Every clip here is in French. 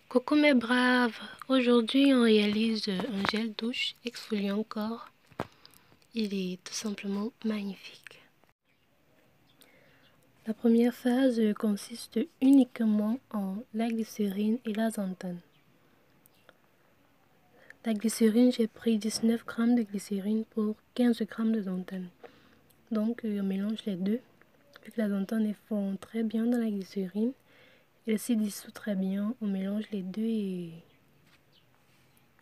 Coucou mes braves, aujourd'hui on réalise un gel douche exfoliant corps. Il est tout simplement magnifique. La première phase consiste uniquement en la glycérine et la xanthane. La glycérine, j'ai pris 19 g de glycérine pour 15 g de xanthane. Donc on mélange les deux. Vu que la xanthane fond très bien dans la glycérine, elle s'y dissout très bien, on mélange les deux et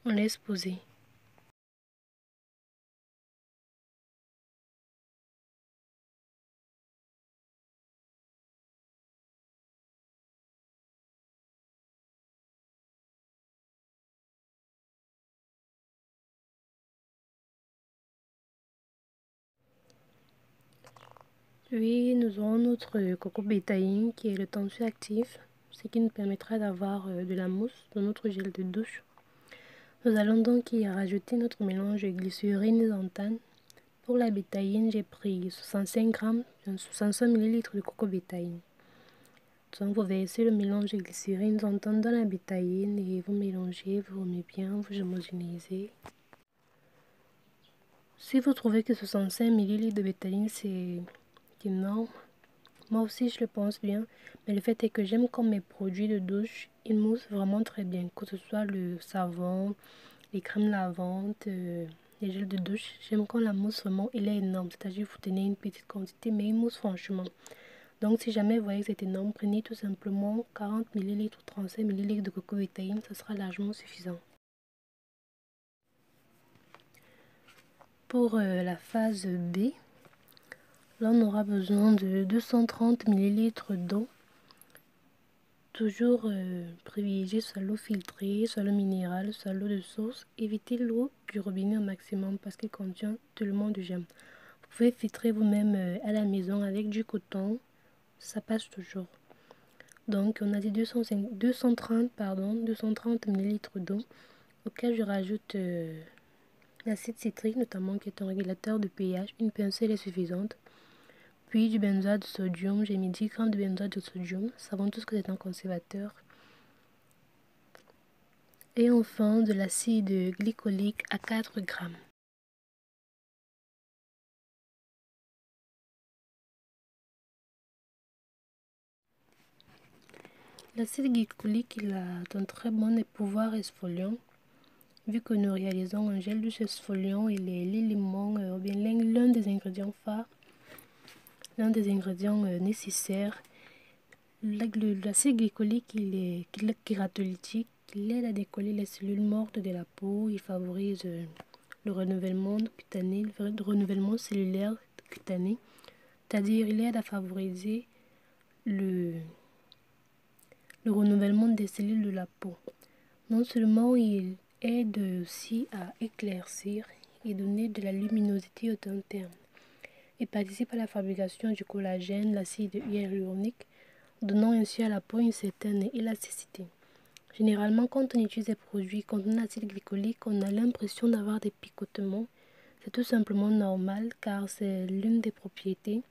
on laisse poser. Puis nous aurons notre coco bétaïne qui est le tensioactif, ce qui nous permettra d'avoir de la mousse dans notre gel de douche. Nous allons donc y rajouter notre mélange glycérine et xanthane. Pour la bétaïne, j'ai pris 65 g, 65 ml de coco bétaïne. Donc vous versez le mélange de glycérine xanthane dans la bétaïne et vous mélangez, vous remettez bien, vous homogénéisez. Si vous trouvez que 65 ml de bétaïne c'est énorme, moi aussi je le pense bien, mais le fait est que j'aime quand mes produits de douche ils moussent vraiment très bien, que ce soit le savon, les crèmes lavantes, les gels de douche. J'aime quand la mousse vraiment il est énorme, c'est-à-dire vous tenez une petite quantité mais il mousse franchement. Donc si jamais vous voyez que c'est énorme, prenez tout simplement 40 ml ou 35 ml de coco bétaïne, ça sera largement suffisant. Pour la phase B, là on aura besoin de 230 ml d'eau. Toujours privilégier soit l'eau filtrée, soit l'eau minérale, soit l'eau de source. Évitez l'eau du robinet au maximum parce qu'elle contient tellement de germes. Vous pouvez filtrer vous-même à la maison avec du coton, ça passe toujours. Donc on a dit 230 ml d'eau, auquel je rajoute l'acide citrique notamment qui est un régulateur de pH, une pincée est suffisante. Puis du benzoate de sodium, j'ai mis 10 g de benzoate de sodium, savons tous que c'est un conservateur. Et enfin de l'acide glycolique à 4 g. L'acide glycolique il a un très bon pouvoir exfoliant. Vu que nous réalisons un gel douche exfoliant, il est l'élément ou bien l'un des ingrédients phares, l'un des ingrédients nécessaires. L'acide glycolique il est kératolytique, il aide à décoller les cellules mortes de la peau, il favorise le renouvellement cutané, le renouvellement cellulaire cutané, c'est-à-dire il aide à favoriser le renouvellement des cellules de la peau. Non seulement il aide aussi à éclaircir et donner de la luminosité au long terme. Il participe à la fabrication du collagène, l'acide hyaluronique, donnant ainsi à la peau une certaine élasticité. Généralement, quand on utilise des produits contenant l'acide glycolique, on a l'impression d'avoir des picotements. C'est tout simplement normal car c'est l'une des propriétés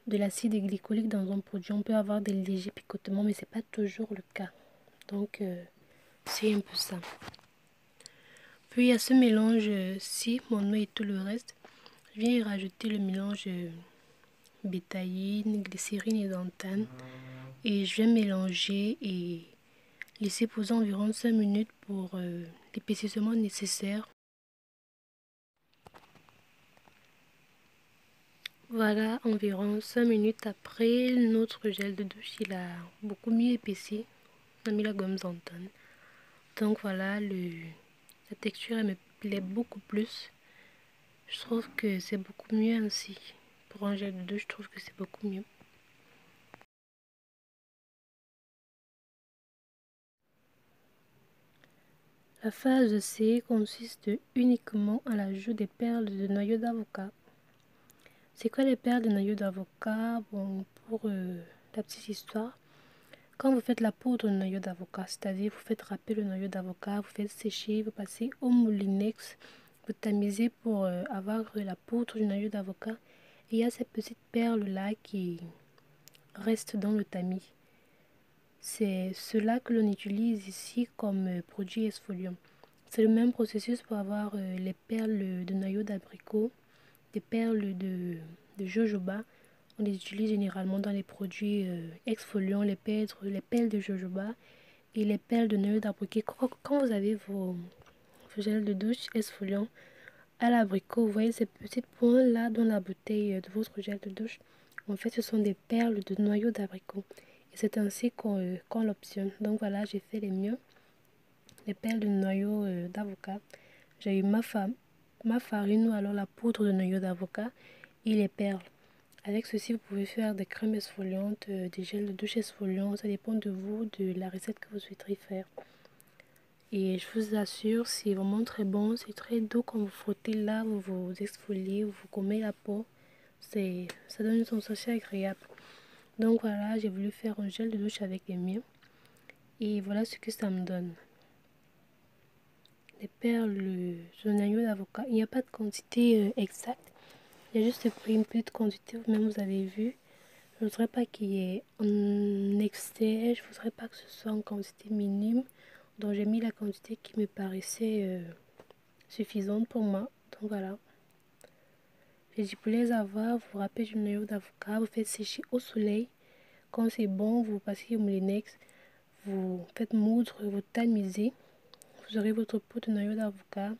de l'acide glycolique dans un produit. On peut avoir des légers picotements, mais ce n'est pas toujours le cas. Donc, c'est un peu ça. Puis à ce mélange-ci, mon eau et tout le reste, je viens y rajouter le mélange bétaïne, glycérine et xanthane. Et je vais mélanger et laisser poser environ 5 minutes pour l'épaississement nécessaire. Voilà, environ 5 minutes après, notre gel de douche, il a beaucoup mieux épaissi. On a mis la gomme xanthane. Donc voilà, la texture elle me plaît beaucoup plus. Je trouve que c'est beaucoup mieux ainsi. Pour un gel de douche, je trouve que c'est beaucoup mieux. La phase C consiste uniquement à l'ajout des perles de noyau d'avocat. C'est quoi les perles de noyau d'avocat? Bon, pour la petite histoire, quand vous faites la poudre de noyau d'avocat, c'est-à-dire vous faites râper le noyau d'avocat, vous faites sécher, vous passez au moulinex, vous tamisez pour avoir la poudre du noyau d'avocat. Et il y a ces petites perles-là qui restent dans le tamis. C'est cela que l'on utilise ici comme produit exfoliant. C'est le même processus pour avoir les perles de noyau d'abricot, des perles de jojoba. On les utilise généralement dans les produits exfoliants, les perles de jojoba et les perles de noyau d'abricot. Quand vous avez vos gels de douche exfoliants à l'abricot, vous voyez ces petites points là dans la bouteille de votre gel de douche. En fait, ce sont des perles de noyau d'abricot. Et c'est ainsi qu'on l'optionne. Donc voilà, j'ai fait les miens. Les perles de noyau d'avocat. J'ai eu ma farine ou alors la poudre de noyau d'avocat et les perles. Avec ceci, vous pouvez faire des crèmes exfoliantes, des gels de douche exfoliants. Ça dépend de vous, de la recette que vous souhaiterez faire. Et je vous assure, c'est vraiment très bon. C'est très doux quand vous frottez là, vous vous exfoliez, vous gommez la peau. Ça donne une sensation agréable. Donc voilà, j'ai voulu faire un gel de douche avec les miens. Et voilà ce que ça me donne. Les perles de noyau d'avocat. Il n'y a pas de quantité exacte. Il y a juste pris une petite quantité, vous-même vous avez vu. Je ne voudrais pas qu'il y ait un excès, je ne voudrais pas que ce soit en quantité minime. Donc j'ai mis la quantité qui me paraissait suffisante pour moi. Donc voilà. J'ai dit pour les avoir, vous râpez du noyau d'avocat, vous faites sécher au soleil. Quand c'est bon, vous passez au moulinex, vous faites moudre, vous tamisez. Vous aurez votre pot de noyau d'avocat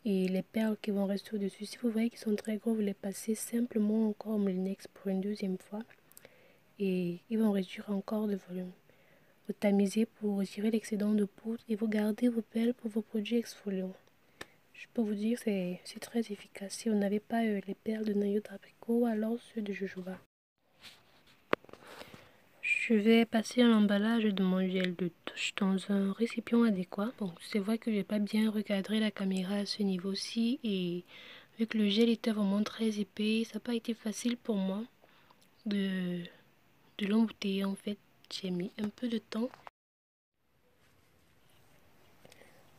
et les perles qui vont rester au-dessus. Si vous voyez qu'ils sont très gros, vous les passez simplement encore au moulinex pour une deuxième fois. Et ils vont réduire encore de volume. Vous tamisez pour retirer l'excédent de poudre et vous gardez vos perles pour vos produits exfoliants. Je peux vous dire que c'est très efficace. Si vous n'avez pas les perles de noyau d'abricot, alors ceux de jojoba. Je vais passer à l'emballage de mon gel de douche dans un récipient adéquat. Bon, c'est vrai que je n'ai pas bien recadré la caméra à ce niveau-ci et vu que le gel était vraiment très épais, ça n'a pas été facile pour moi de l'embouteiller en fait. J'ai mis un peu de temps.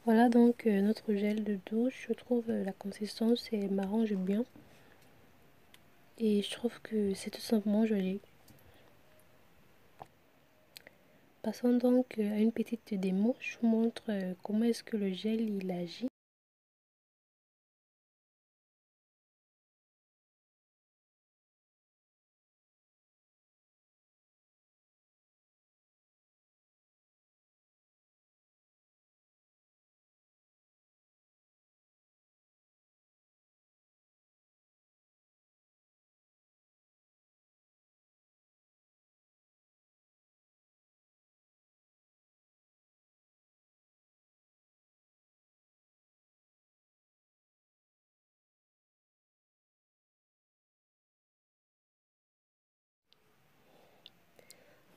Voilà donc notre gel de douche. Je trouve la consistance m'arrange bien. Et je trouve que c'est tout simplement joli. Passons donc à une petite démo. Je vous montre comment est-ce que le gel il agit.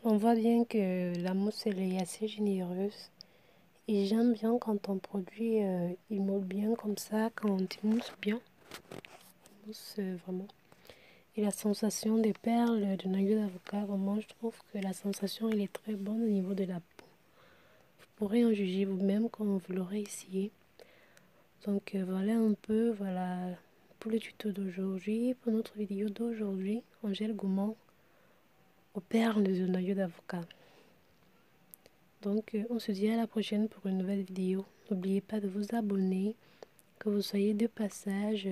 On voit bien que la mousse elle est assez généreuse. Et j'aime bien quand on produit, il moule bien comme ça, quand on mousse bien. Mousse vraiment. Et la sensation des perles de noyau d'avocat, vraiment, je trouve que la sensation elle est très bonne au niveau de la peau. Vous pourrez en juger vous-même quand vous l'aurez essayé. Donc voilà un peu, voilà pour le tuto d'aujourd'hui, pour notre vidéo d'aujourd'hui, en gel gommant aux perles de noyau d'avocat. Donc on se dit à la prochaine pour une nouvelle vidéo. N'oubliez pas de vous abonner, que vous soyez de passage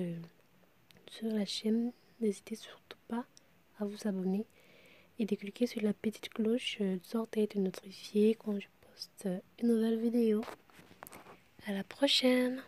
sur la chaîne. N'hésitez surtout pas à vous abonner et de cliquer sur la petite cloche de sorte à être notifié quand je poste une nouvelle vidéo. À la prochaine!